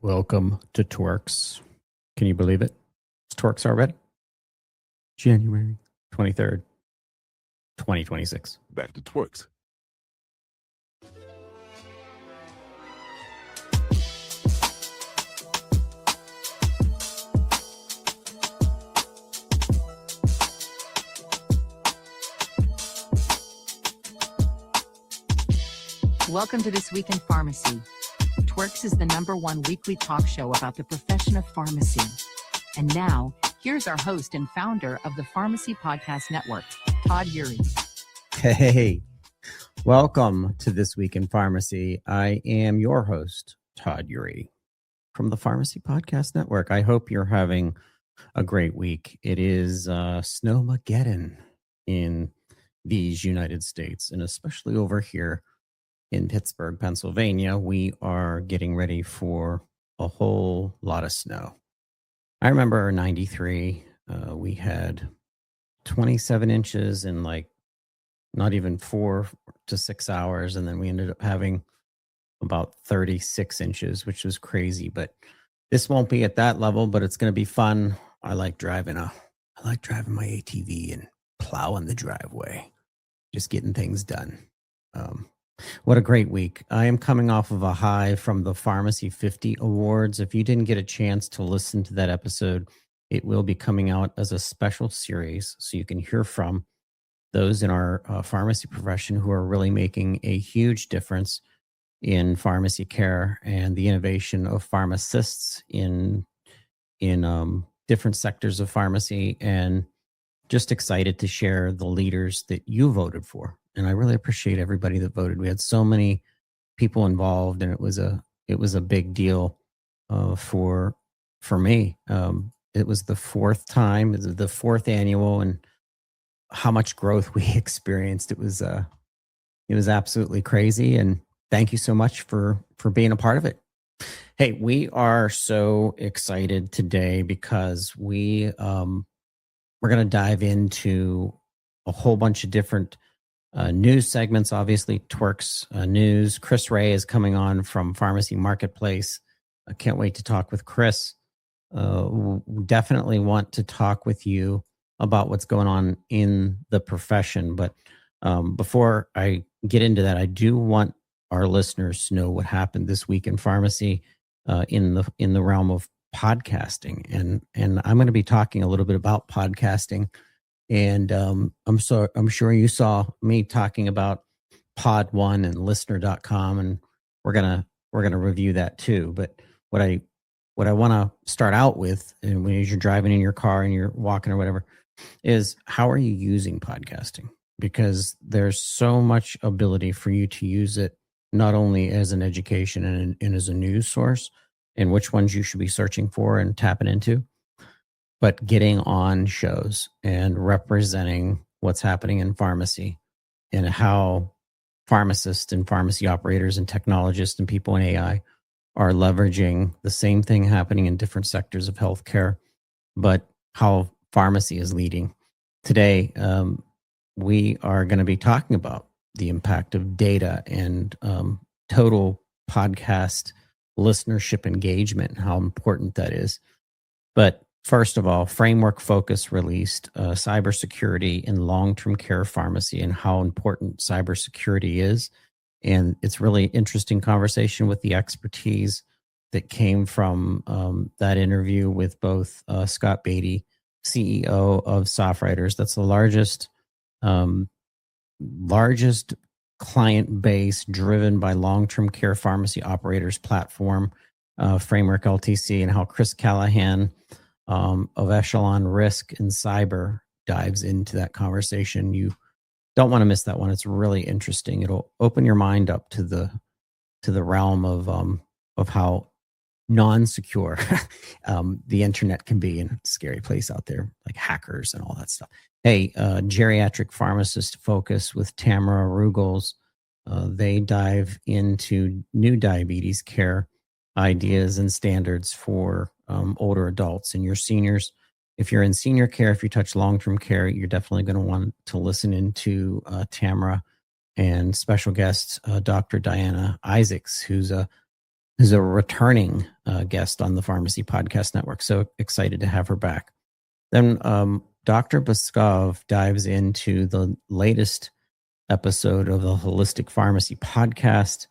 Welcome to TWIRx. Can you believe it? It's TWIRx already? January 23rd, 2026. Back to TWIRx. Welcome to This Week in Pharmacy. TWIRx is the #1 weekly talk show about the profession of pharmacy. And now, here's our host and founder of the Pharmacy Podcast Network, Todd Uri. Hey, welcome to This Week in Pharmacy. I am your host, Todd Uri, from the Pharmacy Podcast Network. I hope you're having a great week. It is Snowmageddon in these United States, and especially over here in Pittsburgh, Pennsylvania, we are getting ready for a whole lot of snow. I remember 93, we had 27 inches in like not even 4 to 6 hours. And then we ended up having about 36 inches, which was crazy. But this won't be at that level, but it's going to be fun. I like driving my ATV and plowing the driveway, just getting things done. What a great week. I am coming off of a high from the Pharmacy 50 Awards. If you didn't get a chance to listen to that episode, it will be coming out as a special series so you can hear from those in our pharmacy profession who are really making a huge difference in pharmacy care and the innovation of pharmacists in different sectors of pharmacy, and just excited to share the leaders that you voted for. And I really appreciate everybody that voted. We had so many people involved, and it was a big deal for me. It was the fourth time, it was the fourth annual, and how much growth we experienced. It was absolutely crazy. And thank you so much for being a part of it. Hey, we are so excited today because we're going to dive into a whole bunch of different news segments. Obviously, TWIRx news. Kris Rhea is coming on from Pharmacy Marketplace. I can't wait to talk with Kris. We definitely want to talk with you about what's going on in the profession. But before I get into that, I do want our listeners to know what happened this week in pharmacy in the realm of podcasting. And I'm going to be talking a little bit about podcasting. And I'm sure you saw me talking about Pod One and Listener.com, and we're gonna review that too. But what I want to start out with, and when you're driving in your car and you're walking or whatever, is how are you using podcasting? Because there's so much ability for you to use it not only as an education and as a news source, and which ones you should be searching for and tapping into, but getting on shows and representing what's happening in pharmacy and how pharmacists and pharmacy operators and technologists and people in AI are leveraging the same thing happening in different sectors of healthcare, but how pharmacy is leading. Today, we are going to be talking about the impact of data and total podcast listenership engagement and how important that is. But first of all, Framework Focus released cybersecurity in long-term care pharmacy and how important cybersecurity is. And it's really interesting conversation with the expertise that came from that interview with both Scott Beatty, CEO of SoftWriters. That's the largest client base driven by long-term care pharmacy operators platform, Framework LTC, and how Chris Callahan of Echelon Risk and Cyber dives into that conversation. You don't want to miss that one. It's really interesting. It'll open your mind up to the realm of how non-secure the internet can be, and it's a scary place out there, like hackers and all that stuff. Hey, Geriatric Pharmacist Focus with Tamara Rugels. They dive into new diabetes care ideas and standards for older adults and your seniors. If you're in senior care, if you touch long-term care, you're definitely going to want to listen into Tamara and special guest Dr. Diana Isaacs, who's a is a returning guest on the Pharmacy Podcast Network. So excited to have her back. Then Dr. Beskov dives into the latest episode of the Holistic Pharmacy Podcast,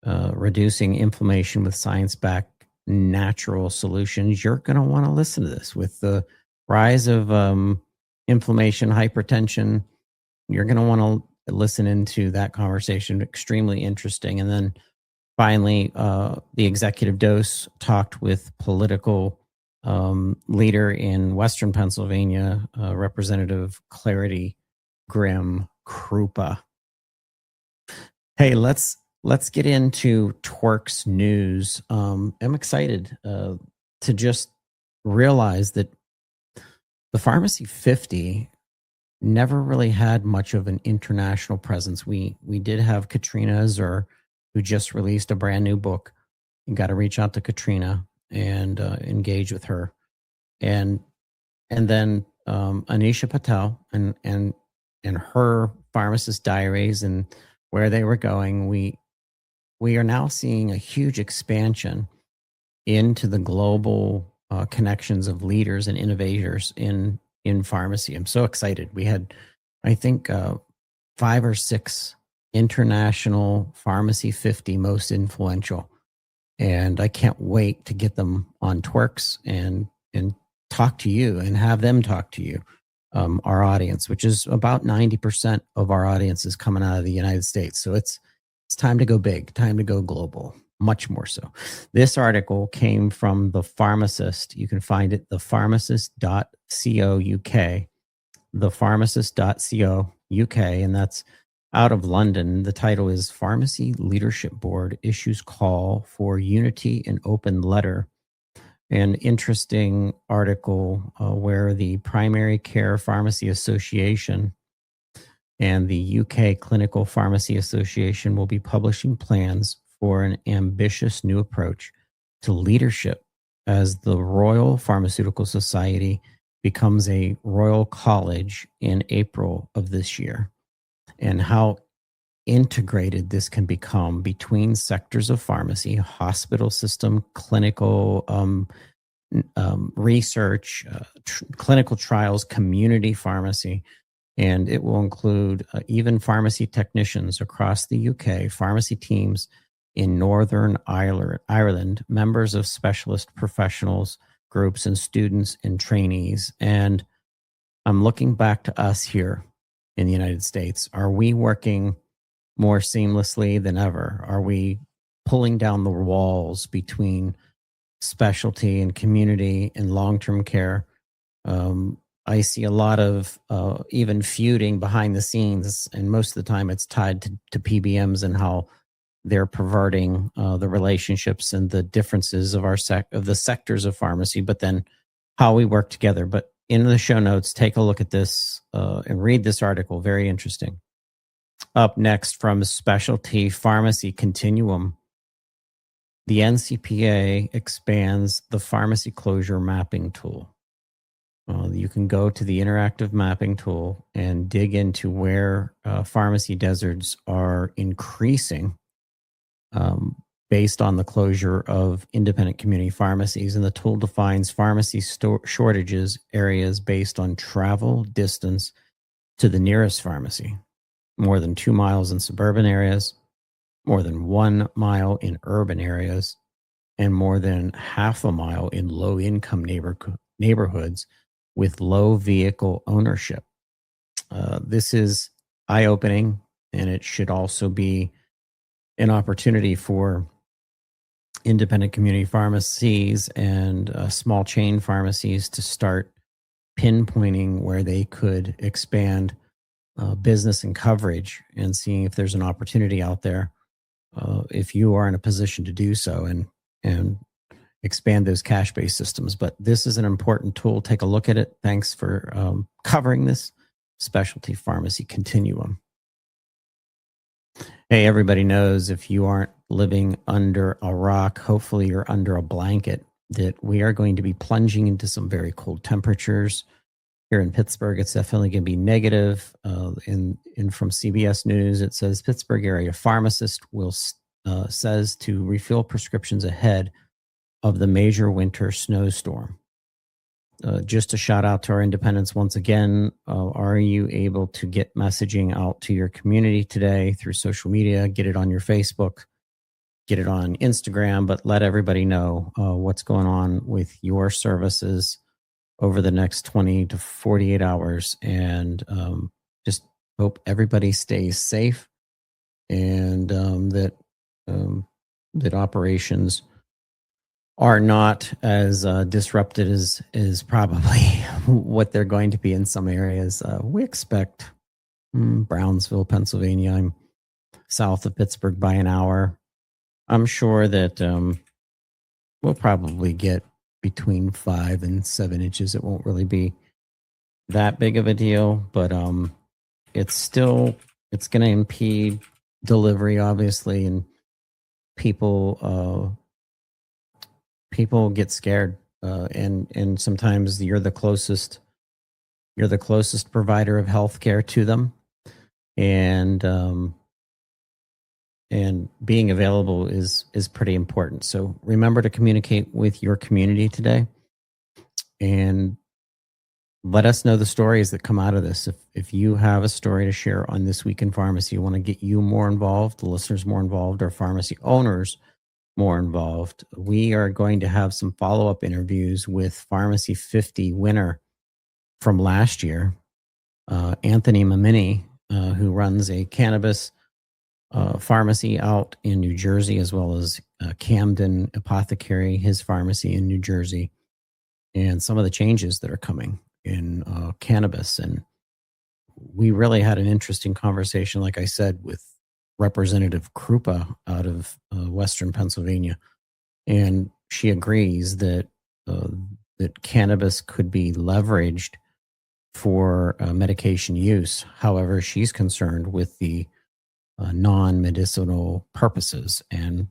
reducing inflammation with science-backed natural solutions. You're going to want to listen to this. With the rise of inflammation, hypertension, you're going to want to listen into that conversation. Extremely interesting. And then finally, the Executive Dose talked with political leader in Western Pennsylvania, Representative Clarity Grimm Krupa. Hey, let's get into TWIRx news. I'm excited to just realize that the Pharmacy 50 never really had much of an international presence. We did have Katrina Azur, who just released a brand new book. You got to reach out to Katrina and engage with her, and then Anisha Patel and her pharmacist diaries and where they were going. We are now seeing a huge expansion into the global connections of leaders and innovators in pharmacy. I'm so excited. We had, I think, 5 or 6 international Pharmacy 50 most influential. And I can't wait to get them on TWIRx and talk to you and have them talk to you, our audience, which is about 90% of our audience is coming out of the United States. So it's time to go big, time to go global, much more so. This article came from The Pharmacist. You can find it, thepharmacist.co UK, thepharmacist.co UK, and that's out of London. The title is Pharmacy Leadership Board Issues Call for Unity in Open Letter. An interesting article where the Primary Care Pharmacy Association and the UK Clinical Pharmacy Association will be publishing plans for an ambitious new approach to leadership as the Royal Pharmaceutical Society becomes a Royal College in April of this year, and how integrated this can become between sectors of pharmacy, hospital system, clinical research, clinical trials, community pharmacy, and it will include even pharmacy technicians across the UK, pharmacy teams in Northern Ireland, members of specialist professionals groups, and students and trainees. And I'm looking back to us here in the United States. Are we working more seamlessly than ever? Are we pulling down the walls between specialty and community and long-term care? I see a lot of even feuding behind the scenes, and most of the time it's tied to PBMs and how they're perverting the relationships and the differences of the sectors of pharmacy, but then how we work together. But in the show notes, take a look at this and read this article. Very interesting. Up next, from Specialty Pharmacy Continuum, the NCPA expands the pharmacy closure mapping tool. You can go to the interactive mapping tool and dig into where pharmacy deserts are increasing based on the closure of independent community pharmacies. And the tool defines pharmacy shortages areas based on travel distance to the nearest pharmacy. More than 2 miles in suburban areas, more than 1 mile in urban areas, and more than half a mile in low-income neighborhoods with low vehicle ownership. This is eye-opening, and it should also be an opportunity for independent community pharmacies and small chain pharmacies to start pinpointing where they could expand business and coverage, and seeing if there's an opportunity out there if you are in a position to do so and expand those cash-based systems. But this is an important tool. Take a look at it. Thanks for covering this Specialty Pharmacy Continuum. Hey, everybody knows, if you aren't living under a rock, hopefully you're under a blanket, that we are going to be plunging into some very cold temperatures. Here in Pittsburgh, it's definitely going to be negative. In from CBS News, it says Pittsburgh area pharmacist will says to refill prescriptions ahead of the major winter snowstorm. Just a shout out to our independents once again. Are you able to get messaging out to your community today through social media? Get it on your Facebook, get it on Instagram, but let everybody know what's going on with your services over the next 20 to 48 hours. And just hope everybody stays safe and that operations are not as disrupted as probably what they're going to be in some areas. We expect Brownsville, Pennsylvania. I'm south of Pittsburgh by an hour. I'm sure that we'll probably get between 5 and 7 inches. It won't really be that big of a deal, but it's going to impede delivery, obviously, and people get scared, and sometimes you're the closest provider of healthcare to them, and being available is pretty important. So remember to communicate with your community today, and let us know the stories that come out of this. If you have a story to share on This Week in Pharmacy, you want to get you more involved, the listeners more involved, or pharmacy owners more involved, we are going to have some follow-up interviews with Pharmacy 50 winner from last year, Anthony Mamini, who runs a cannabis pharmacy out in New Jersey, as well as Camden Apothecary, his pharmacy in New Jersey, and some of the changes that are coming in cannabis. And we really had an interesting conversation, like I said, with Representative Krupa out of Western Pennsylvania, and she agrees that that cannabis could be leveraged for medication use. However, she's concerned with the non-medicinal purposes and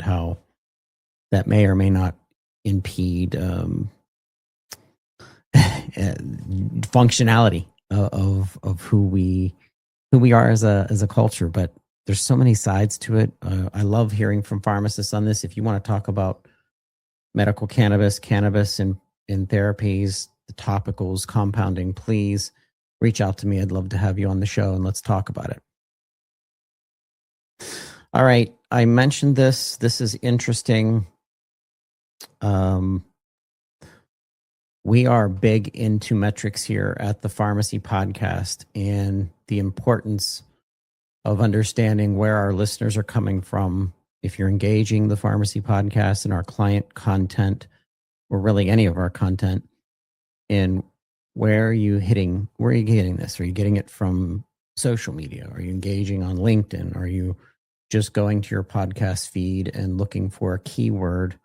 how that may or may not impede functionality of who we are as a culture. But there's so many sides to it. I love hearing from pharmacists on this. If you want to talk about medical cannabis and therapies, the topicals, compounding, please reach out to me. I'd love to have you on the show and let's talk about it. All right. I mentioned this. This is interesting. We are big into metrics here at the Pharmacy Podcast and the importance of understanding where our listeners are coming from. If you're engaging the Pharmacy Podcast and our client content, or really any of our content, and where are you getting this? Are you getting it from social media? Are you engaging on LinkedIn? Are you just going to your podcast feed and looking for a keyword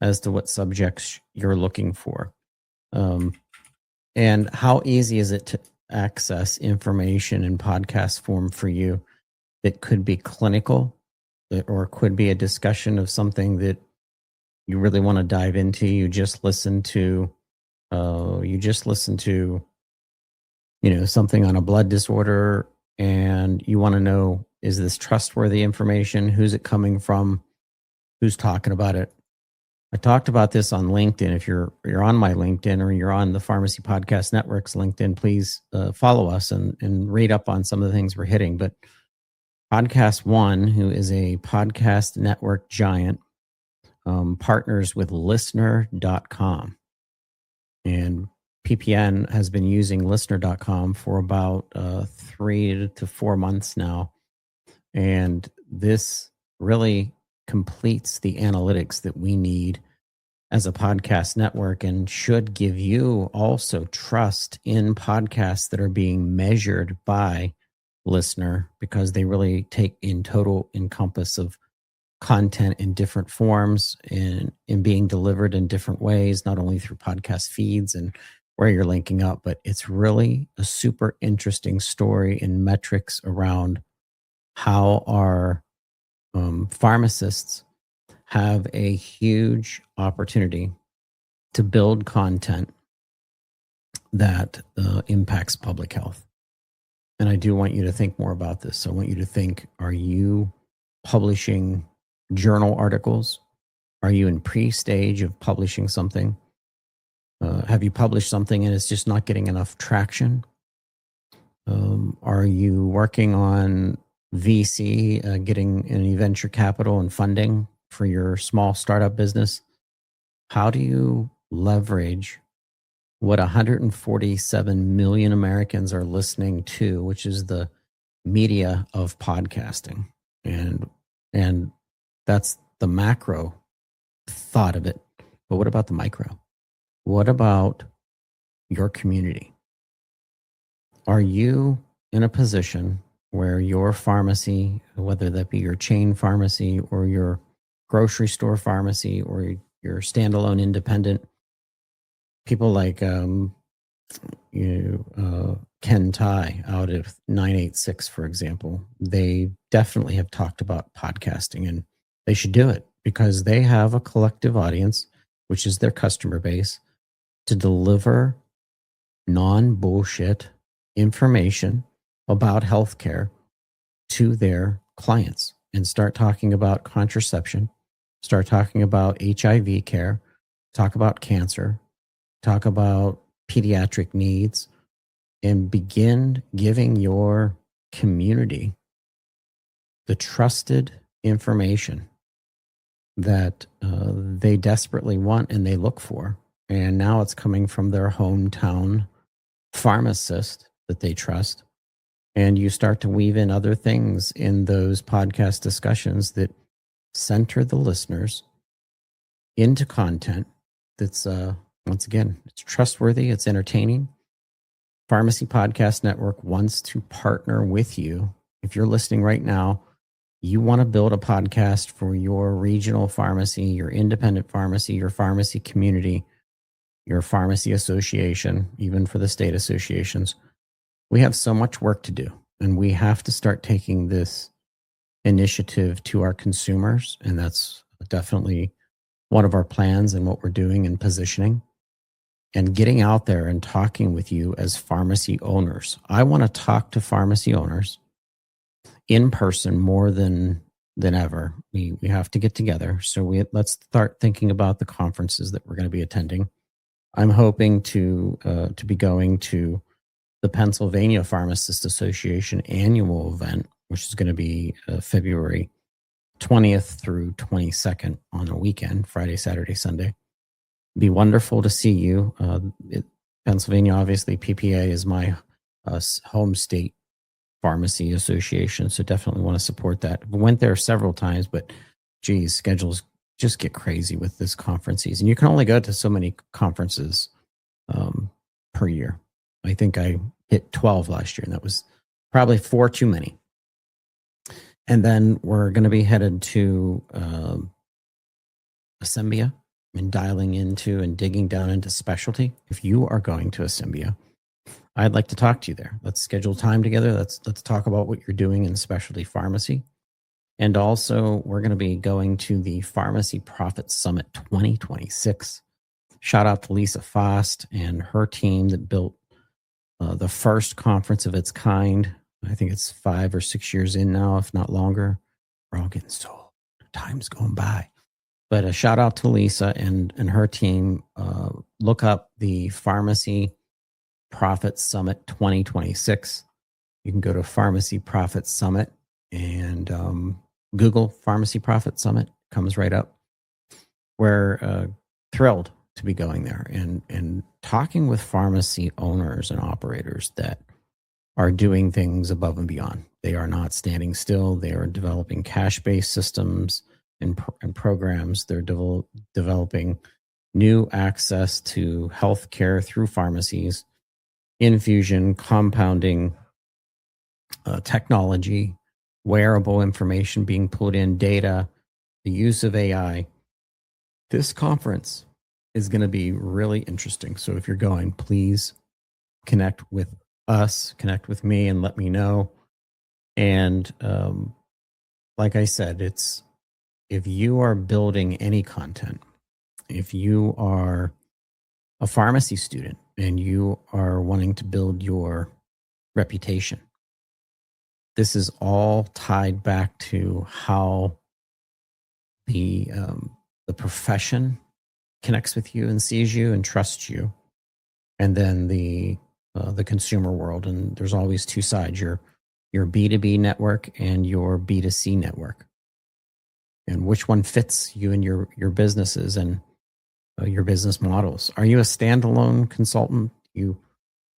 as to what subjects you're looking for? And how easy is it to access information in podcast form for you that could be clinical, or could be a discussion of something that you really want to dive into? You just listen to something on a blood disorder, and you want to know, is this trustworthy information? Who's it coming from? Who's talking about it? I talked about this on LinkedIn. If you're on my LinkedIn, or you're on the Pharmacy Podcast Network's LinkedIn, please follow us and read up on some of the things we're hitting. But Podcast One, who is a podcast network giant, partners with listener.com. And PPN has been using listener.com for about 3 to 4 months now. And this really completes the analytics that we need as a podcast network, and should give you also trust in podcasts that are being measured by Listener, because they really take in total encompass of content in different forms and being delivered in different ways, not only through podcast feeds and where you're linking up, but it's really a super interesting story and metrics around how our pharmacists have a huge opportunity to build content that impacts public health. And I do want you to think more about this. So I want you to think, are you publishing journal articles? Are you in pre-stage of publishing something? Have you published something and it's just not getting enough traction? Are you working on VC, getting any venture capital and funding for your small startup business? How do you leverage what 147 million Americans are listening to, which is the media of podcasting? And that's the macro thought of it. But what about the micro? What about your community? Are you in a position where your pharmacy, whether that be your chain pharmacy or your grocery store pharmacy or your standalone independent, people like Ken Ty out of 986, for example, they definitely have talked about podcasting, and they should do it because they have a collective audience, which is their customer base, to deliver non-bullshit information about healthcare to their clients, and start talking about contraception, start talking about HIV care, talk about cancer, talk about pediatric needs, and begin giving your community the trusted information that they desperately want and they look for. And now it's coming from their hometown pharmacist that they trust. And you start to weave in other things in those podcast discussions that center the listeners into content that's, once again, it's trustworthy, it's entertaining. Pharmacy Podcast Network wants to partner with you. If you're listening right now, you want to build a podcast for your regional pharmacy, your independent pharmacy, your pharmacy community, your pharmacy association, even for the state associations. We have so much work to do, and we have to start taking this initiative to our consumers. And that's definitely one of our plans and what we're doing and positioning and getting out there and talking with you as pharmacy owners. I want to talk to pharmacy owners in person more than ever. We have to get together. So let's start thinking about the conferences that we're going to be attending. I'm hoping to be going to the Pennsylvania Pharmacists Association annual event, which is going to be February 20th through 22nd on a weekend, Friday, Saturday, Sunday. It'd be wonderful to see you. Pennsylvania, obviously, PPA is my home state pharmacy association, so definitely want to support that. We went there several times, but geez, schedules just get crazy with this conference season. You can only go to so many conferences per year. I think I hit 12 last year, and that was probably 4 too many. And then we're going to be headed to Assembia and dialing into and digging down into specialty. If you are going to Assembia, I'd like to talk to you there. Let's schedule time together. Let's talk about what you're doing in specialty pharmacy. And also, we're going to be going to the Pharmacy Profit Summit 2026. Shout out to Lisa Fost and her team that built the first conference of its kind. I think it's 5 or 6 years in now, if not longer. We're all getting so old. Time's going by. But a shout out to Lisa and her team. Look up the Pharmacy Profit Summit 2026. You can go to Pharmacy Profit Summit and Google Pharmacy Profit Summit. Comes right up. We're thrilled to be going there and talking with pharmacy owners and operators that are doing things above and beyond. They are not standing still. They are developing cash-based systems and programs. They're developing new access to healthcare through pharmacies, infusion, compounding, technology, wearable information being put in, data, the use of AI. This conference is going to be really interesting. So if you're going, please connect with us, connect with me, and let me know. And like I said, it's if you are building any content, if you are a pharmacy student and you are wanting to build your reputation, this is all tied back to how the profession connects with you and sees you and trusts you, and then the consumer world. And there's always two sides: your B2B network and your B2C network, and which one fits you and your businesses and your business models. Are you a standalone consultant? You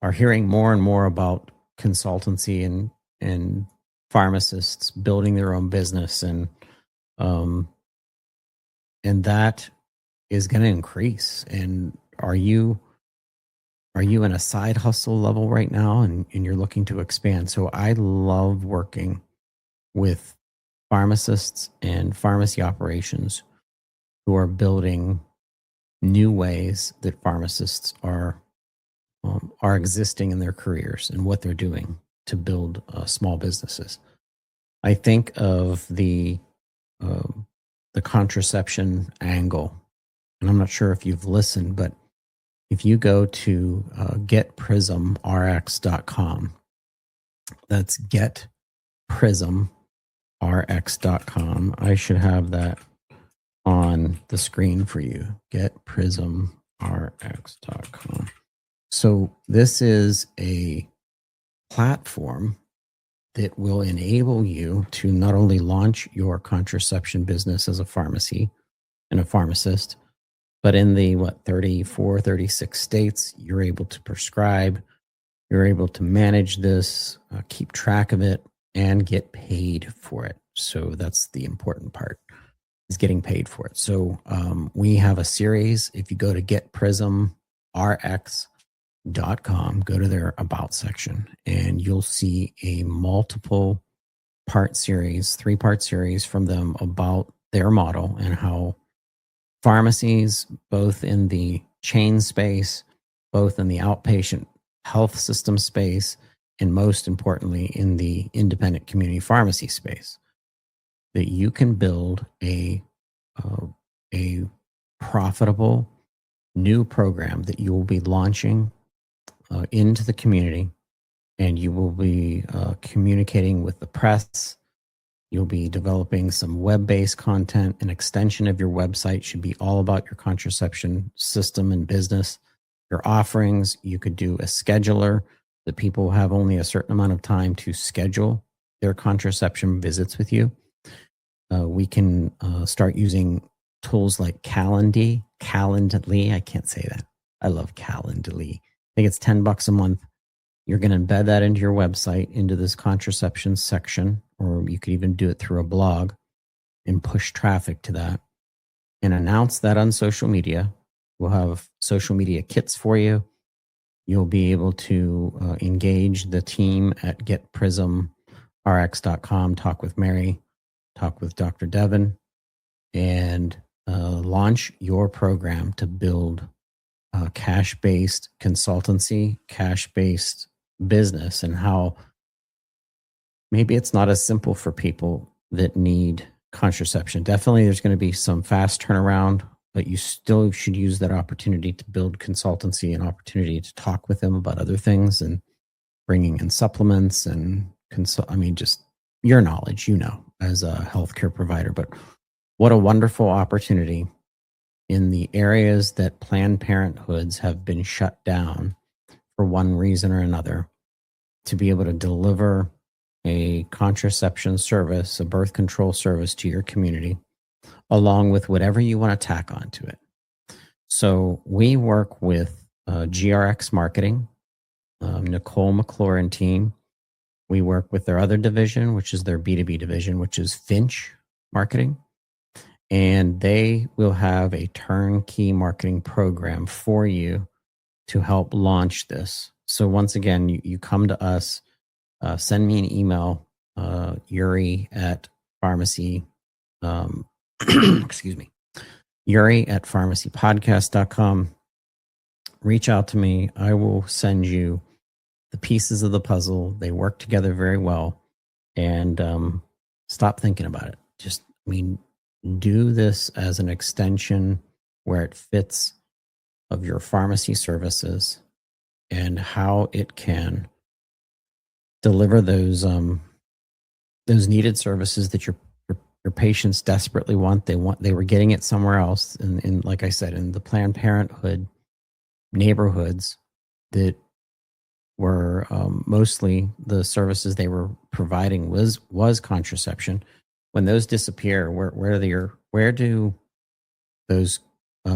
are hearing more and more about consultancy and pharmacists building their own business, and that is going to increase. And are you in a side hustle level right now, and you're looking to expand? So I love working with pharmacists and pharmacy operations who are building new ways that pharmacists are existing in their careers and what they're doing to build small businesses. I think of the contraception angle, and I'm not sure if you've listened, but if you go to getprismrx.com, that's getprismrx.com. I should have that on the screen for you. Getprismrx.com. So this is a platform that will enable you to not only launch your contraception business as a pharmacy and a pharmacist, but in the 34, 36 states, you're able to prescribe, you're able to manage this, keep track of it, and get paid for it. So that's the important part, is getting paid for it. So we have a series. If you go to getprismrx.com, go to their About section, and you'll see a multiple part series, 3-part series from them about their model and how pharmacies, both in the chain space, both in the outpatient health system space, and most importantly, in the independent community pharmacy space, that you can build a profitable new program that you will be launching into the community, and you will be communicating with the press. You'll be developing some web-based content. An extension of your website should be all about your contraception system and business, your offerings. You could do a scheduler that people have only a certain amount of time to schedule their contraception visits with you. We can start using tools like Calendly. I can't say that. I love Calendly. I think it's $10 a month. You're going to embed that into your website, into this contraception section, or you could even do it through a blog and push traffic to that and announce that on social media. We'll have social media kits for you. You'll be able to engage the team at getprismrx.com, talk with Mary, talk with Dr. Devin, and launch your program to build cash-based consultancy, cash-based business, and how maybe it's not as simple for people that need contraception. Definitely there's going to be some fast turnaround, but you still should use that opportunity to build consultancy and opportunity to talk with them about other things and bringing in supplements and just your knowledge, as a healthcare provider. But what a wonderful opportunity in the areas that Planned Parenthoods have been shut down for one reason or another, to be able to deliver a contraception service, a birth control service to your community, along with whatever you want to tack onto it. So we work with GRX Marketing, Nicole McClure and team. We work with their other division, which is their B2B division, which is Finch Marketing. And they will have a turnkey marketing program for you to help launch this. So once again, you come to us, send me an email, Yuri at pharmacy, Yuri at pharmacypodcast.com. Reach out to me. I will send you the pieces of the puzzle. They work together very well. And stop thinking about it. Do this as an extension where it fits of your pharmacy services and how it can deliver those those needed services that your patients desperately want. They were getting it somewhere else. And like I said, in the Planned Parenthood neighborhoods that were mostly the services they were providing was contraception. When those disappear, where do those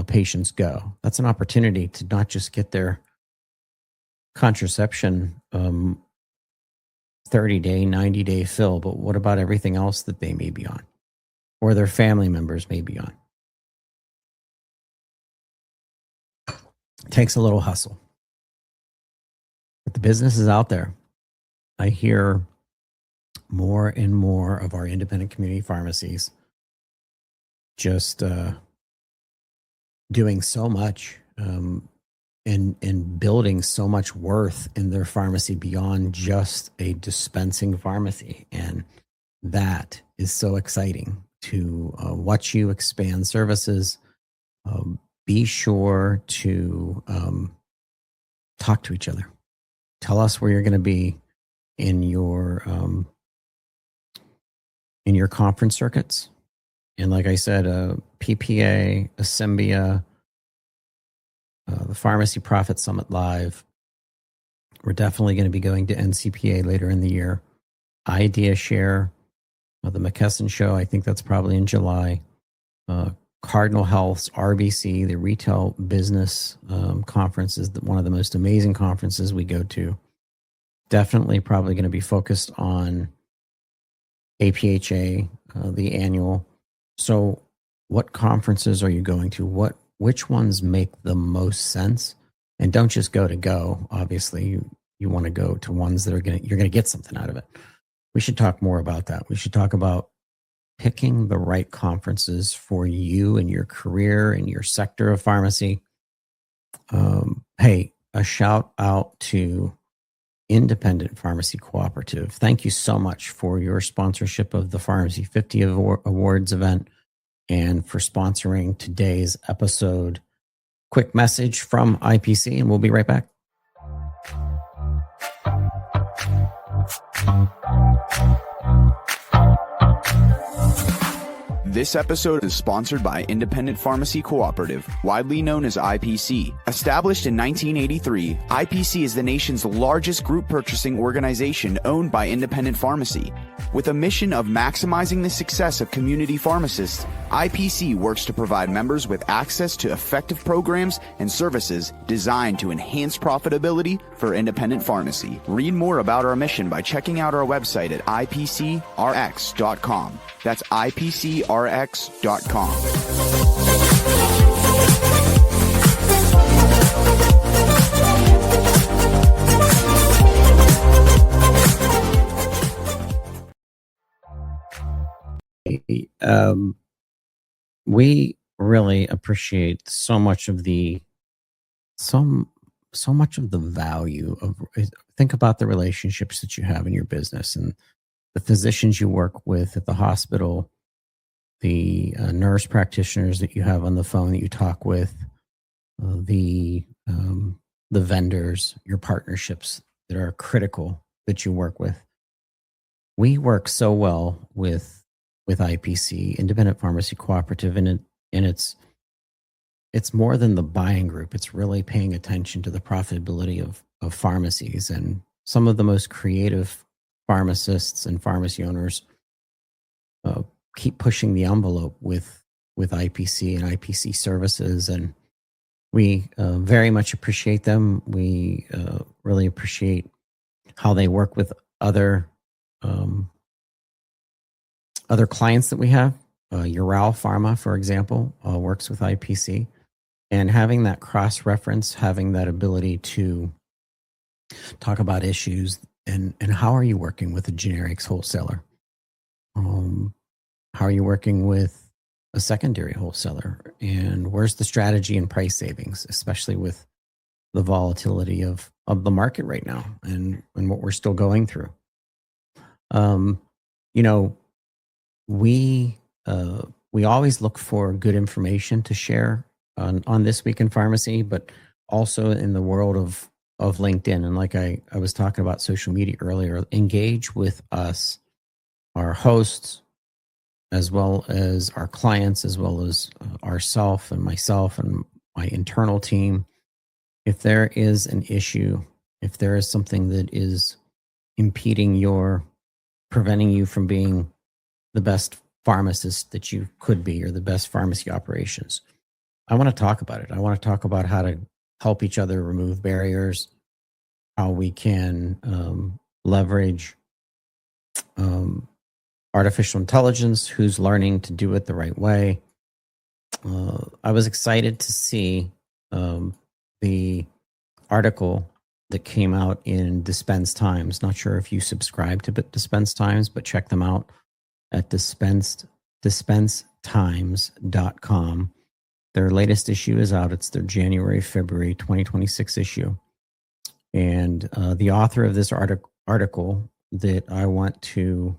patients go? That's an opportunity to not just get their contraception 30-day, 90-day fill, but what about everything else that they may be on or their family members may be on? It takes a little hustle. But the business is out there. I hear more and more of our independent community pharmacies just doing so much and building so much worth in their pharmacy beyond just a dispensing pharmacy. And that is so exciting to watch you expand services. Be sure to talk to each other. Tell us where you're going to be in your conference circuits. And like I said, PPA, Assembia, the Pharmacy Profit Summit Live. We're definitely going to be going to NCPA later in the year. Idea Share, the McKesson Show, I think that's probably in July. Cardinal Health's RBC, the Retail Business Conference, is one of the most amazing conferences we go to. Definitely probably going to be focused on APHA, the annual. So what conferences are you going to? Which ones make the most sense? And don't just go. Obviously, you want to go to ones that you're going to get something out of it. We should talk more about that. We should talk about picking the right conferences for you and your career and your sector of pharmacy. Hey, a shout out to Independent Pharmacy Cooperative. Thank you so much for your sponsorship of the Pharmacy 50 Awards event and for sponsoring today's episode. Quick message from IPC, and we'll be right back. This episode is sponsored by Independent Pharmacy Cooperative, widely known as IPC. Established in 1983, IPC is the nation's largest group purchasing organization owned by independent pharmacy. With a mission of maximizing the success of community pharmacists, IPC works to provide members with access to effective programs and services designed to enhance profitability for independent pharmacy. Read more about our mission by checking out our website at ipcrx.com. That's ipcrx.com. We really appreciate so much of the value of. Think about the relationships that you have in your business and the physicians you work with at the hospital, the nurse practitioners that you have on the phone that you talk with, the vendors, your partnerships that are critical that you work with. We work so well with IPC, Independent Pharmacy Cooperative, and it's more than the buying group. It's really paying attention to the profitability of pharmacies, and some of the most creative pharmacists and pharmacy owners keep pushing the envelope with IPC and IPC services, and we very much appreciate them. We really appreciate how they work with other clients that we have. Ural Pharma, for example, works with IPC, and having that cross-reference, having that ability to talk about issues and how are you working with a generics wholesaler? How are you working with a secondary wholesaler? And where's the strategy and price savings, especially with the volatility of the market right now and what we're still going through? We always look for good information to share on This Week in Pharmacy, but also in the world of LinkedIn. And like I was talking about social media earlier, engage with us our hosts, as well as our clients, as well as ourself and myself and my internal team. If there is an issue, if there is something that is impeding preventing you from being the best pharmacist that you could be or the best pharmacy operations, I want to talk about it. I want to talk about how to help each other remove barriers, how we can leverage artificial intelligence, who's learning to do it the right way. I was excited to see the article that came out in Dispense Times. Not sure if you subscribe to Dispense Times, but check them out at dispensetimes.com. Their latest issue is out. It's their January-February 2026 issue. And the author of this article that I want to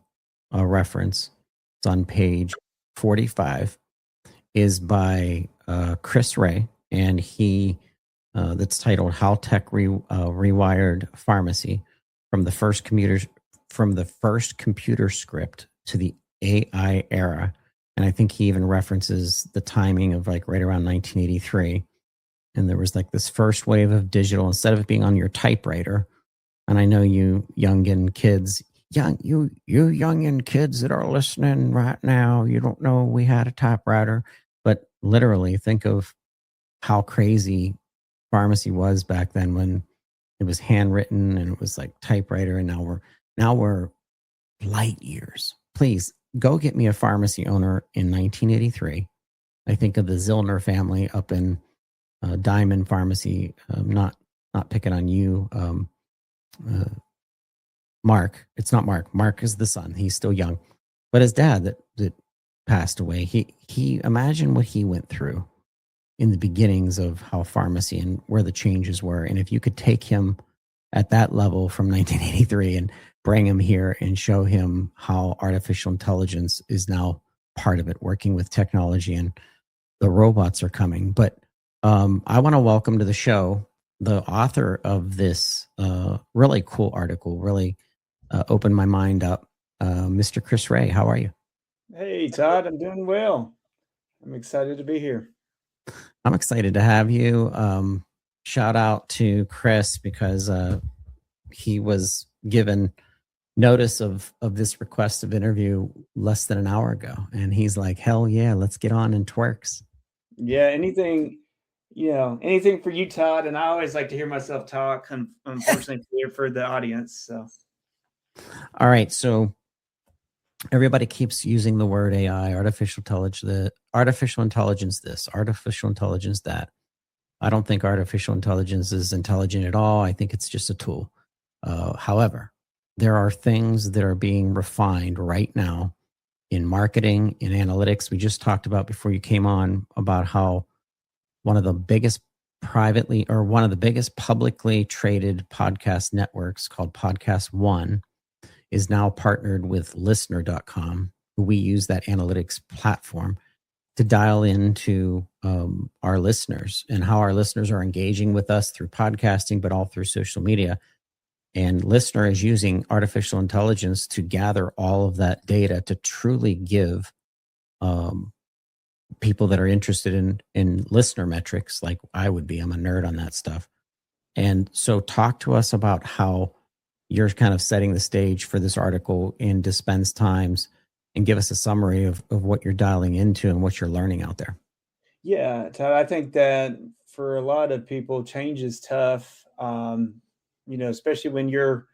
reference, it's on page 45, is by Kris, and he that's titled "How Tech Rewired Pharmacy from the first computer script to the AI era." And I think he even references the timing of like right around 1983. And there was like this first wave of digital, instead of it being on your typewriter. And I know you youngin' kids that are listening right now, you don't know we had a typewriter, but literally think of how crazy pharmacy was back then when it was handwritten and it was like typewriter. And now we're light years. Please go get me a pharmacy owner in 1983. I think of the Zillner family up in Diamond Pharmacy. Not picking on you, Mark. It's not Mark. Mark is the son. He's still young, but his dad that passed away. He imagine what he went through in the beginnings of how pharmacy and where the changes were. And if you could take him at that level from 1983 and bring him here and show him how artificial intelligence is now part of it, working with technology, and the robots are coming. But I want to welcome to the show the author of this really cool article, really opened my mind up, Mr. Kris Rhea. How are you? Hey, Todd, I'm doing well. I'm excited to be here. I'm excited to have you. Shout out to Kris because he was given notice of this request of interview less than an hour ago. And he's like, hell yeah, let's get on in TWIRx. Yeah, anything for you, Todd. And I always like to hear myself talk. Unfortunately, here for the audience. So, all right. So everybody keeps using the word AI, artificial intelligence, artificial intelligence this, artificial intelligence that. I don't think artificial intelligence is intelligent at all. I think it's just a tool. However, there are things that are being refined right now in marketing, in analytics. We just talked about before you came on about how one of the biggest publicly traded podcast networks called Podcast One is now partnered with listener.com. We use that analytics platform to dial into our listeners and how our listeners are engaging with us through podcasting, but all through social media. And Listener is using artificial intelligence to gather all of that data to truly give people that are interested in listener metrics, like I would be. I'm a nerd on that stuff. And so talk to us about how you're kind of setting the stage for this article in Dispense Times, and give us a summary of what you're dialing into and what you're learning out there. Yeah, Todd, I think that for a lot of people, change is tough, especially when you're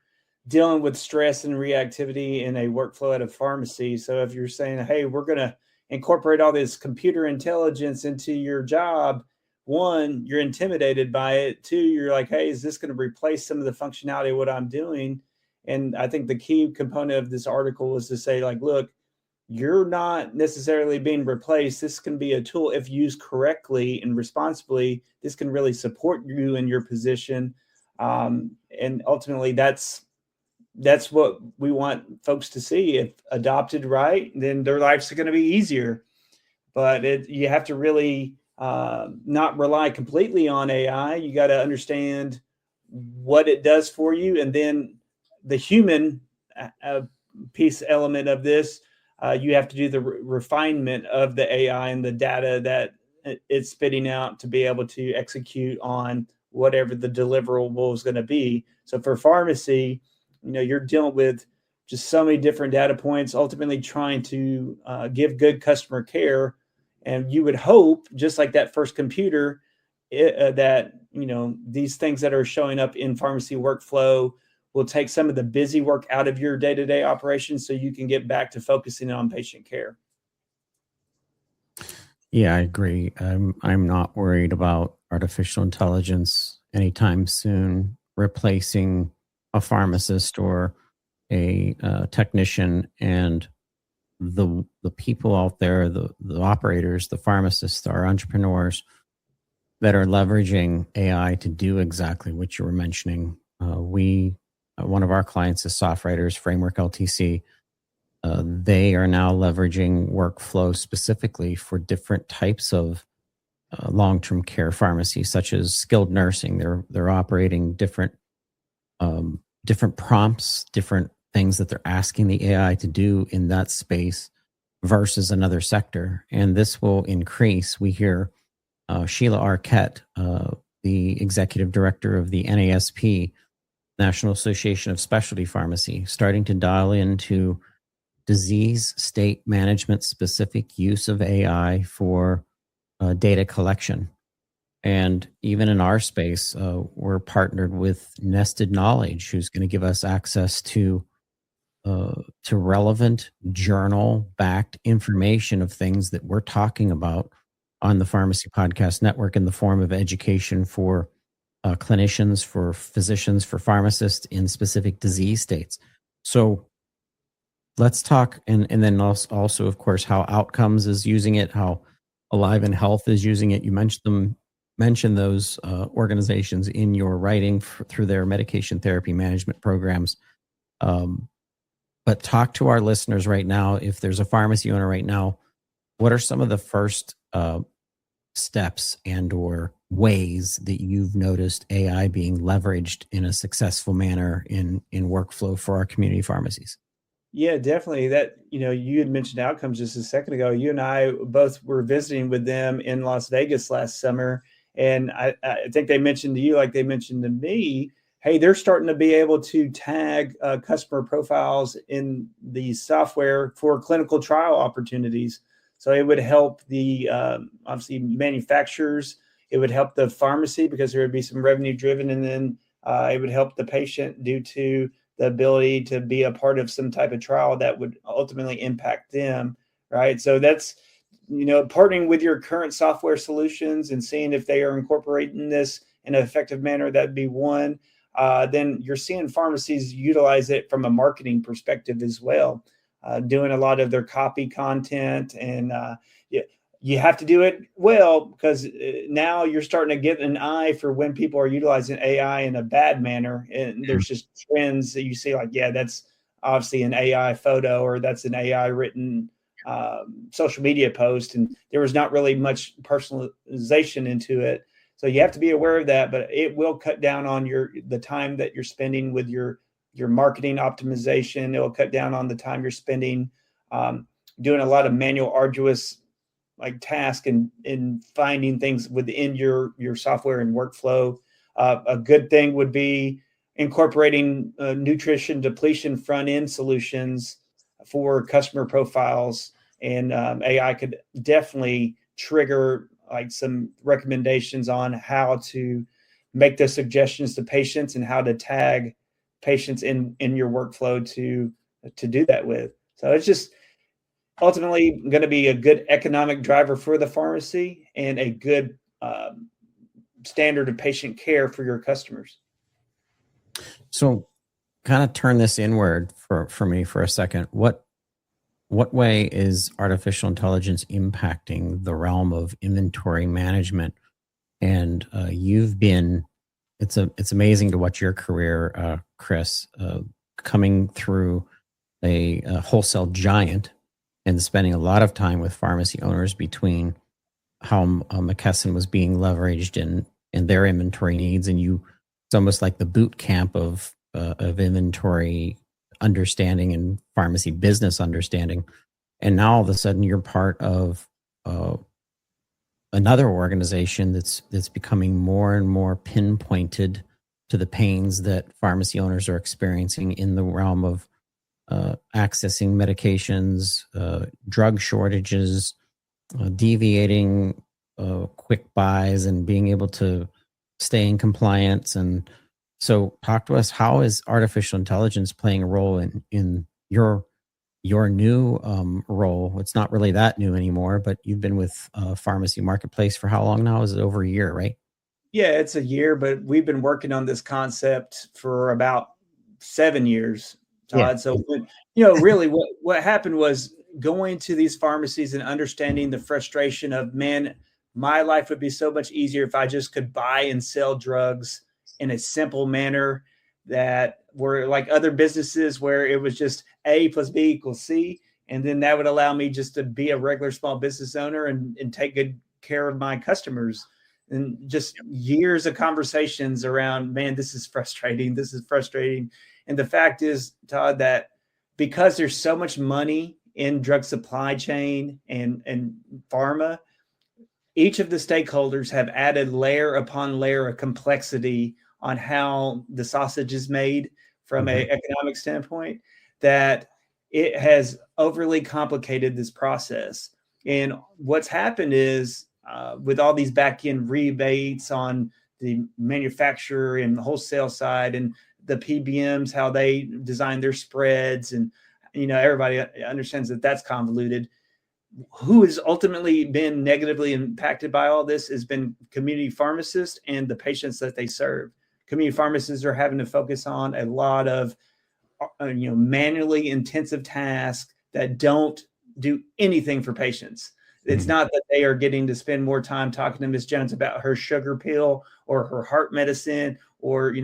dealing with stress and reactivity in a workflow at a pharmacy. So if you're saying, hey, we're going to incorporate all this computer intelligence into your job, one, you're intimidated by it. Two, you're like, hey, is this going to replace some of the functionality of what I'm doing? And I think the key component of this article is to say, like, look, you're not necessarily being replaced. This can be a tool if used correctly and responsibly. This can really support you in your position. And ultimately, that's what we want folks to see. If adopted right, then their lives are going to be easier. But you have to really not rely completely on AI. You got to understand what it does for you. And then the human piece element of this. You have to do the refinement of the AI and the data that it's spitting out to be able to execute on whatever the deliverable is going to be. So for pharmacy, you're dealing with just so many different data points, ultimately trying to give good customer care. And you would hope, just like that first computer, that these things that are showing up in pharmacy workflow will take some of the busy work out of your day-to-day operations so you can get back to focusing on patient care. Yeah, I agree. I'm not worried about artificial intelligence anytime soon replacing a pharmacist or a technician, and the people out there, the operators, the pharmacists, our entrepreneurs that are leveraging AI to do exactly what you were mentioning. One of our clients is SoftWriters Framework LTC. They are now leveraging workflow specifically for different types of long-term care pharmacies, such as skilled nursing. They're operating different prompts, different things that they're asking the AI to do in that space versus another sector, and this will increase. We hear Sheila Arquette, the executive director of the NASP, National Association of Specialty Pharmacy, starting to dial into disease state management specific use of AI for data collection. And even in our space, we're partnered with Nested Knowledge, who's going to give us access to relevant journal-backed information of things that we're talking about on the Pharmacy Podcast Network in the form of education for clinicians, for physicians, for pharmacists in specific disease states. So let's talk, and then also, of course, how Outcomes is using it, how Alive and Health is using it. You mentioned those organizations in your writing through their medication therapy management programs. But talk to our listeners right now. If there's a pharmacy owner right now, what are some of the first steps and or ways that you've noticed AI being leveraged in a successful manner in workflow for our community pharmacies? Yeah, definitely. That, you had mentioned Outcomes just a second ago. You and I both were visiting with them in Las Vegas last summer. And I think they mentioned to you, like they mentioned to me, hey, they're starting to be able to tag customer profiles in the software for clinical trial opportunities. So it would help the, obviously, manufacturers. It would help the pharmacy because there would be some revenue driven. And then it would help the patient due to the ability to be a part of some type of trial that would ultimately impact them, right? So that's, partnering with your current software solutions and seeing if they are incorporating this in an effective manner. That'd be one. Then you're seeing pharmacies utilize it from a marketing perspective as well, doing a lot of their copy content. And you have to do it well because now you're starting to get an eye for when people are utilizing AI in a bad manner. And there's just trends that you see like, yeah, that's obviously an AI photo or that's an AI written social media post. And there was not really much personalization into it. So you have to be aware of that, but it will cut down on the time that you're spending with your marketing optimization. It will cut down on the time you're spending doing a lot of manual, arduous task in finding things within your software and workflow. A good thing would be incorporating nutrition depletion front end solutions for customer profiles, and AI could definitely trigger some recommendations on how to make the suggestions to patients and how to tag patients in your workflow to do that with. So it's just ultimately going to be a good economic driver for the pharmacy and a good standard of patient care for your customers. So kind of turn this inward for me for a second. What way is artificial intelligence impacting the realm of inventory management? And it's amazing to watch your career, Kris, coming through a wholesale giant and spending a lot of time with pharmacy owners between how McKesson was being leveraged in their inventory needs. And it's almost like the boot camp of inventory understanding and pharmacy business understanding. And now all of a sudden you're part of another organization that's becoming more and more pinpointed to the pains that pharmacy owners are experiencing in the realm of accessing medications, drug shortages, deviating quick buys, and being able to stay in compliance. And so talk to us, how is artificial intelligence playing a role in your new role? It's not really that new anymore, but you've been with Pharmacy Marketplace for how long now? Is it over a year, right? Yeah, it's a year, but we've been working on this concept for about 7 years, Todd. Yeah. So, really what happened was going to these pharmacies and understanding the frustration of, man, my life would be so much easier if I just could buy and sell drugs in a simple manner, that were like other businesses where it was just A plus B equals C. And then that would allow me just to be a regular small business owner and take good care of my customers. And just years of conversations around, man, this is frustrating. This is frustrating. And the fact is, Todd, that because there's so much money in drug supply chain and pharma, each of the stakeholders have added layer upon layer of complexity on how the sausage is made from an economic standpoint, that it has overly complicated this process. And what's happened is, with all these back-end rebates on the manufacturer and the wholesale side, and the PBMs, how they design their spreads, and everybody understands that that's convoluted. Who has ultimately been negatively impacted by all this has been community pharmacists and the patients that they serve. Community pharmacists are having to focus on a lot of manually intensive tasks that don't do anything for patients. It's not that they are getting to spend more time talking to Ms. Jones about her sugar pill or her heart medicine or,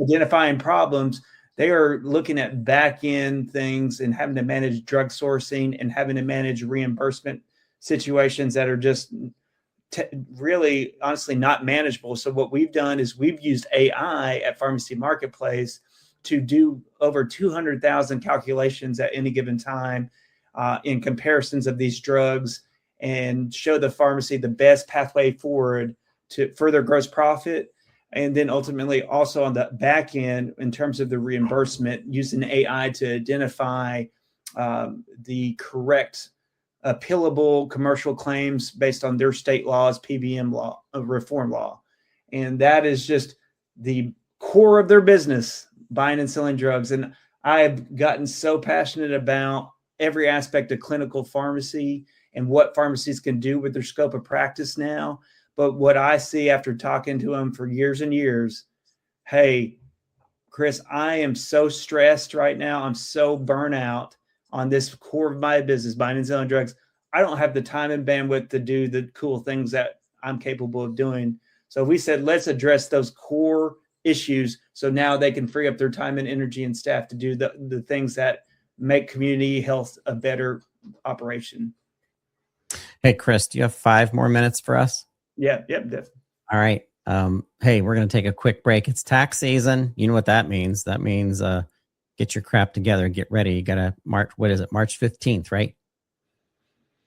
identifying problems. They are looking at back end things and having to manage drug sourcing and having to manage reimbursement situations that are just really, honestly, not manageable. So what we've done is we've used AI at Pharmacy Marketplace to do over 200,000 calculations at any given time in comparisons of these drugs, and show the pharmacy the best pathway forward to further gross profit. And then ultimately also on the back end, in terms of the reimbursement, using AI to identify the correct appealable commercial claims based on their state laws, PBM law, reform law. And that is just the core of their business, buying and selling drugs. And I've gotten so passionate about every aspect of clinical pharmacy and what pharmacies can do with their scope of practice now. But what I see after talking to them for years and years, hey, Kris, I am so stressed right now. I'm so burnt out on this core of my business, buying and selling drugs. I don't have the time and bandwidth to do the cool things that I'm capable of doing. So we said, let's address those core issues so now they can free up their time and energy and staff to do the things that make community health a better operation. Hey, Kris, do you have 5 more minutes for us? Yep, definitely. All right. Hey, we're going to take a quick break. It's tax season. You know what that means. That means get your crap together, get ready. You got to March 15th, right?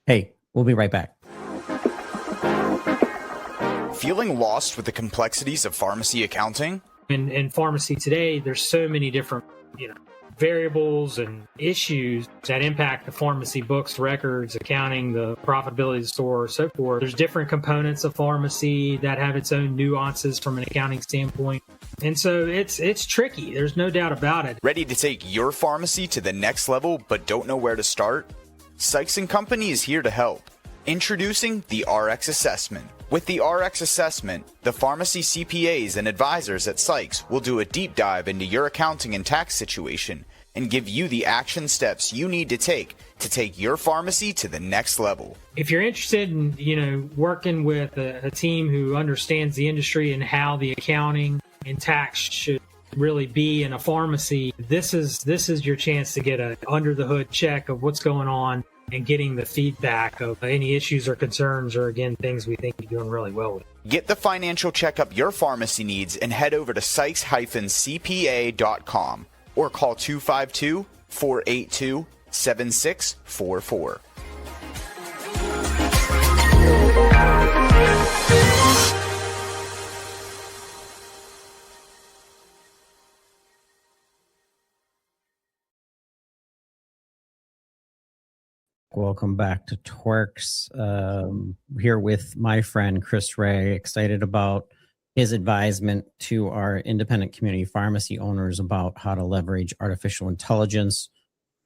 Hey, we'll be right back. Feeling lost with the complexities of pharmacy accounting? In pharmacy today, there's so many different, variables and issues that impact the pharmacy books, records, accounting, the profitability of the store, so forth. There's different components of pharmacy that have its own nuances from an accounting standpoint. And so it's tricky. There's no doubt about it. Ready to take your pharmacy to the next level but don't know where to start? Sykes & Company is here to help. Introducing the RX Assessment. With the RX Assessment, the pharmacy CPAs and advisors at Sykes will do a deep dive into your accounting and tax situation and give you the action steps you need to take your pharmacy to the next level. If you're interested in, working with a team who understands the industry and how the accounting and tax should really be in a pharmacy, this is your chance to get a under the hood check of what's going on and getting the feedback of any issues or concerns or, again, things we think you're doing really well with. Get the financial checkup your pharmacy needs and head over to Sykes-CPA.com or call 252-482-7644. Welcome back to TWIRx. Here with my friend Kris Rhea, excited about his advisement to our independent community pharmacy owners about how to leverage artificial intelligence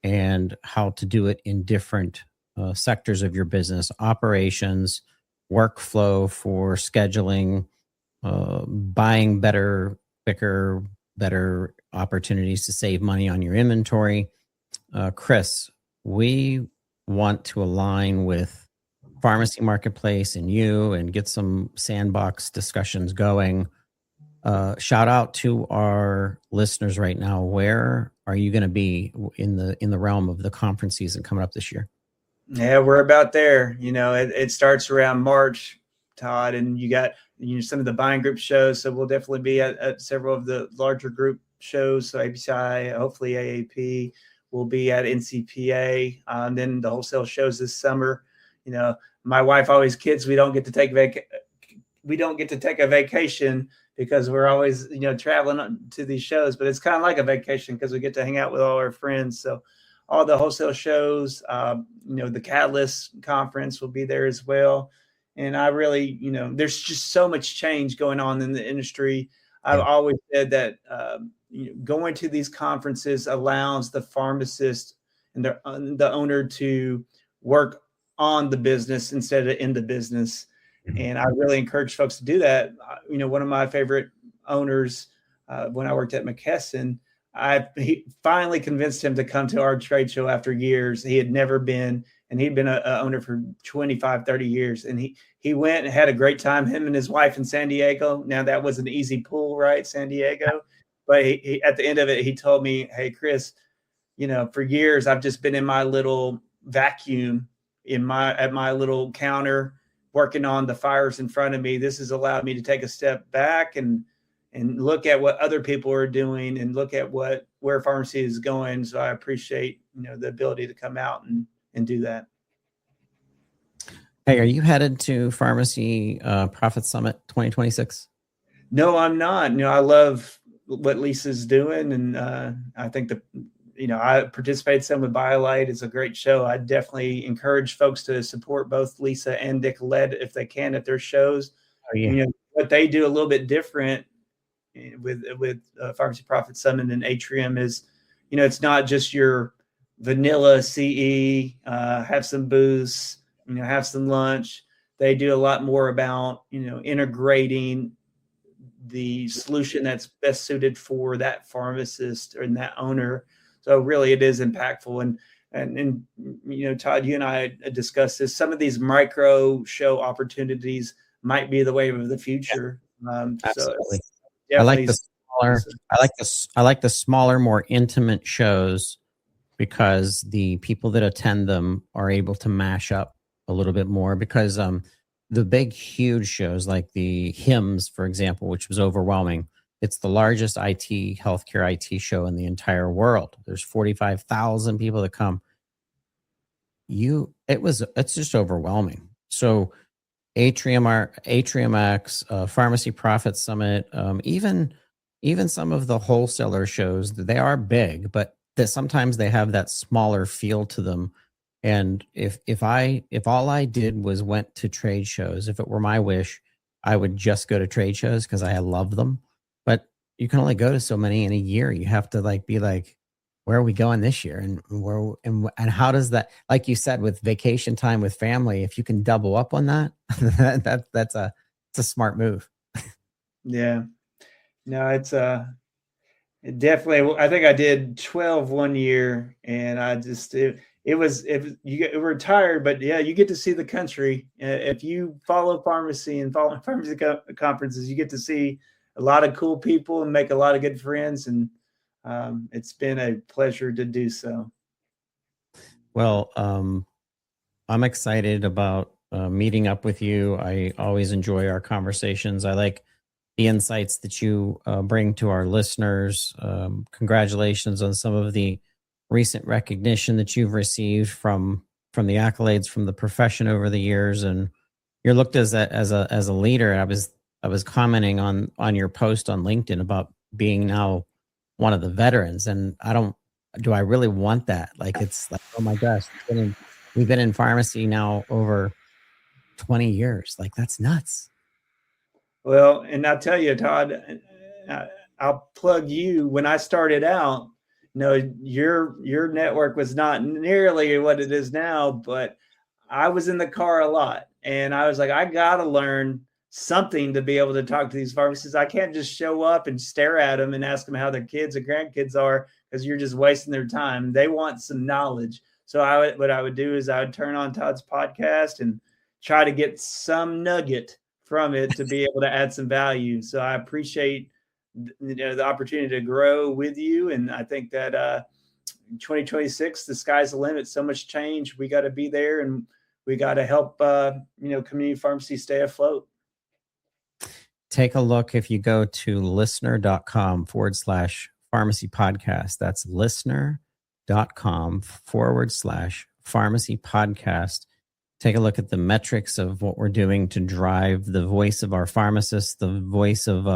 and how to do it in different sectors of your business, operations, workflow for scheduling, buying better, quicker, better opportunities to save money on your inventory. Kris, we want to align with Pharmacy Marketplace and you and get some sandbox discussions going. Shout out to our listeners right now. Where are you going to be in the realm of the conference season coming up this year? Yeah, we're about there. It starts around March, Todd, and you got some of the buying group shows. So we'll definitely be at several of the larger group shows. So ABCI, hopefully AAP. We'll be at NCPA, and then the wholesale shows this summer. My wife always kids we don't get to take a vacation because we're always traveling to these shows. But it's kind of like a vacation because we get to hang out with all our friends. So all the wholesale shows, the Catalyst conference will be there as well. And I really, there's just so much change going on in the industry. I've always said that going to these conferences allows the pharmacist and the owner to work on the business instead of in the business. And I really encourage folks to do that. One of my favorite owners, when I worked at McKesson, he finally convinced him to come to our trade show after years. He had never been, and he'd been an owner for 25, 30 years. And he went and had a great time, him and his wife in San Diego. Now that was an easy pull, right? San Diego. But he at the end of it, he told me, "Hey, Kris, for years, I've just been in my little vacuum at my little counter, working on the fires in front of me. This has allowed me to take a step back and look at what other people are doing and look at where pharmacy is going. So I appreciate, the ability to come out and do that." Hey, are you headed to Pharmacy Profit Summit 2026? No, I'm not. I love what Lisa's doing. And I think I participate some with BioLite. It's a great show. I definitely encourage folks to support both Lisa and Nicolette if they can at their shows. Oh, yeah. What they do a little bit different with Pharmacy Profit Summit and Atrium is, it's not just your vanilla CE, have some booths, have some lunch. They do a lot more about, integrating the solution that's best suited for that pharmacist and that owner. So really it is impactful. And Todd, you and I discussed this. Some of these micro show opportunities might be the wave of the future. Absolutely. So I like the smaller, more intimate shows because the people that attend them are able to mash up a little bit more because the big, huge shows like the HIMSS, for example, which was overwhelming. It's the largest healthcare IT show in the entire world. There's 45,000 people that come. It's just overwhelming. So Atrium X, Pharmacy Profit Summit, even some of the wholesaler shows, they are big, but sometimes they have that smaller feel to them. And if all I did was went to trade shows, if it were my wish, I would just go to trade shows because I love them. But you can only go to so many in a year. You have to be like, where are we going this year? And how does that, like you said, with vacation time with family, if you can double up on that, that's a smart move. Yeah, no, it's it definitely. I think I did 12 one year, and I just you were tired, but yeah, you get to see the country. If you follow pharmacy and follow pharmacy conferences, you get to see a lot of cool people and make a lot of good friends. And it's been a pleasure to do so. Well, I'm excited about meeting up with you. I always enjoy our conversations. I like the insights that you bring to our listeners. Congratulations on some of the recent recognition that you've received from the accolades from the profession over the years, and you're looked as a leader. I was commenting on your post on LinkedIn about being now one of the veterans, and do I really want that? Like, it's like, oh my gosh, we've been in pharmacy now over 20 years. Like, that's nuts. Well, and I'll tell you, Todd, I'll plug you. When I started out, your network was not nearly what it is now, but I was in the car a lot, and I was like, I got to learn something to be able to talk to these pharmacists. I can't just show up and stare at them and ask them how their kids or grandkids are, because you're just wasting their time. They want some knowledge. So what I would do is I would turn on Todd's podcast and try to get some nugget from it to be able to add some value. So I appreciate the opportunity to grow with you. And I think that 2026, the sky's the limit. So much change. We got to be there, and we got to help community pharmacy stay afloat. Take a look. If you go to listener.com/pharmacy podcast, that's listener.com/pharmacy podcast. Take a look at the metrics of what we're doing to drive the voice of our pharmacists, the voice of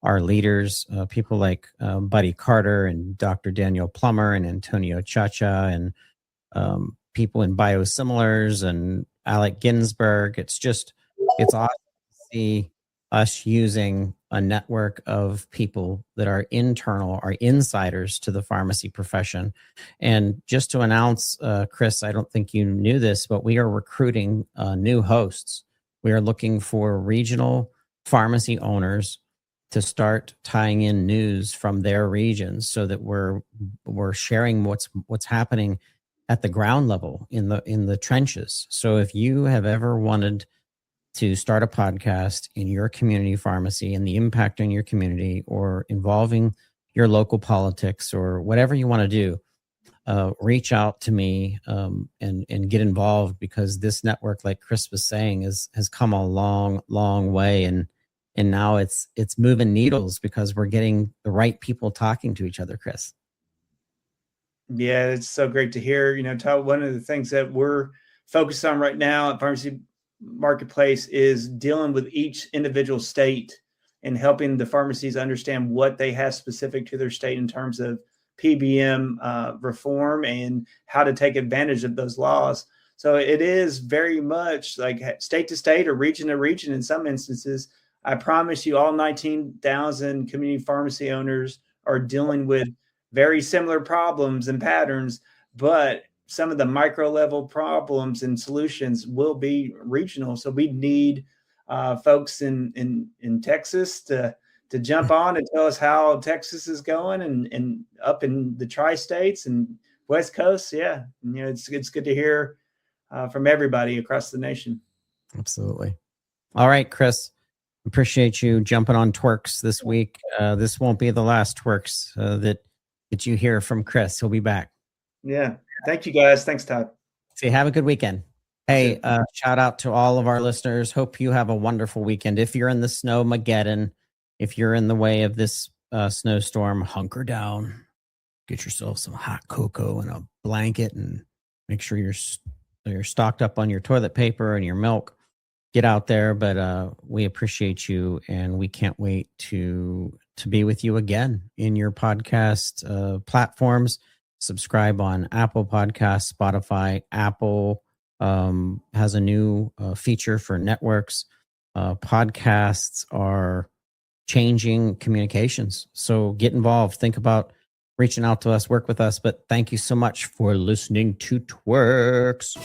our leaders, people like Buddy Carter and Dr. Daniel Plummer and Antonio Chacha, and people in biosimilars and Alec Ginsberg. It's awesome to see us using a network of people that are insiders to the pharmacy profession. And just to announce, Kris, I don't think you knew this, but we are recruiting new hosts. We are looking for regional pharmacy owners to start tying in news from their regions, so that we're sharing what's happening at the ground level in the trenches. So if you have ever wanted to start a podcast in your community pharmacy and the impact on your community, or involving your local politics, or whatever you want to do, reach out to me and get involved, because this network, like Kris was saying, has come a long, long way. And now it's moving needles because we're getting the right people talking to each other, Kris. Yeah, it's so great to hear. Todd, one of the things that we're focused on right now at Pharmacy Marketplace is dealing with each individual state and helping the pharmacies understand what they have specific to their state in terms of PBM reform and how to take advantage of those laws. So it is very much like state to state or region to region in some instances. I promise you, all 19,000 community pharmacy owners are dealing with very similar problems and patterns, but some of the micro level problems and solutions will be regional. So we need folks in Texas to jump on and tell us how Texas is going, and up in the tri-states and West Coast. Yeah. It's good to hear from everybody across the nation. Absolutely. All right, Kris, appreciate you jumping on TWIRx this week. This won't be the last TWIRx that you hear from Kris. He'll be back. Yeah. Thank you, guys. Thanks, Todd. See, have a good weekend. Hey, shout out to all of our listeners. Hope you have a wonderful weekend. If you're in the snowmageddon, if you're in the way of this snowstorm, hunker down, get yourself some hot cocoa and a blanket, and make sure you're stocked up on your toilet paper and your milk. Get out there, but we appreciate you, and we can't wait to be with you again in your podcast platforms. Subscribe on Apple Podcasts, Spotify. Apple has a new feature for networks. Podcasts are changing communications. So get involved. Think about reaching out to us, work with us. But thank you so much for listening to TWIRx.